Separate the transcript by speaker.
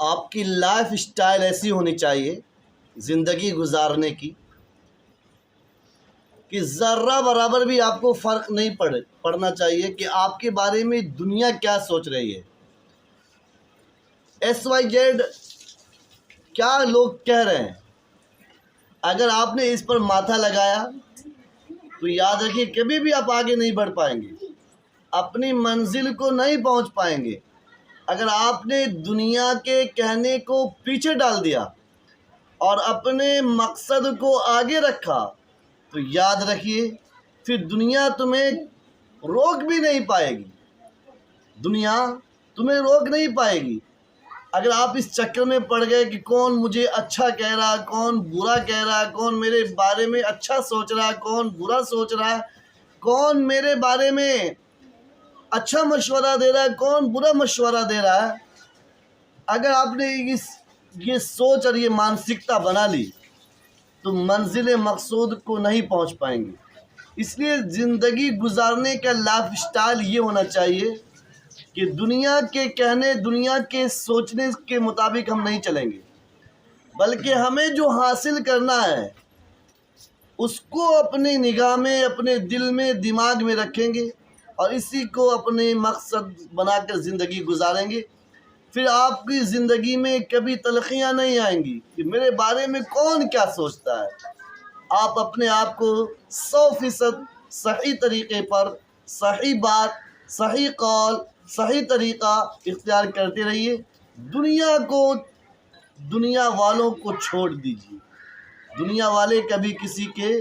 Speaker 1: आपकी life style ऐसी होनी चाहिए ज़िंदगी गुजारने की कि ज़र्रा बराबर भी आपको फ़र्क नहीं पड़ना चाहिए कि आपके बारे में दुनिया क्या सोच रही है। XYZ क्या लोग कह रहे हैं, अगर आपने इस पर माथा लगाया तो याद रखिए कभी भी आप आगे नहीं बढ़ पाएंगे, अपनी मंजिल को नहीं पहुंच पाएंगे। अगर आपने दुनिया के कहने को पीछे डाल दिया और अपने मकसद को आगे रखा तो याद रखिए फिर दुनिया तुम्हें रोक भी नहीं पाएगी। दुनिया तुम्हें रोक नहीं पाएगी। अगर आप इस चक्कर में पड़ गए कि कौन मुझे अच्छा कह रहा है, कौन बुरा कह रहा है, कौन मेरे बारे में अच्छा सोच रहा है, कौन बुरा सोच रहा है, कौन मेरे बारे में अच्छा मशवरा दे रहा है, कौन बुरा मशवरा दे रहा है, अगर आपने ये सोच और ये मानसिकता बना ली तो मंजिल मकसूद को नहीं पहुंच पाएंगे। इसलिए ज़िंदगी गुजारने का लाइफ स्टाइल ये होना चाहिए कि दुनिया के कहने, दुनिया के सोचने के मुताबिक हम नहीं चलेंगे, बल्कि हमें जो हासिल करना है उसको अपनी निगाह में, अपने दिल में, दिमाग में रखेंगे और इसी को अपने मकसद बनाकर ज़िंदगी गुजारेंगे। फिर आपकी ज़िंदगी में कभी तलखियाँ नहीं आएंगी कि मेरे बारे में कौन क्या सोचता है। आप अपने आप को 100% सही तरीके पर, सही बात, सही कौल, सही तरीक़ा इख्तियार करते रहिए। दुनिया वालों को छोड़ दीजिए। दुनिया वाले कभी किसी के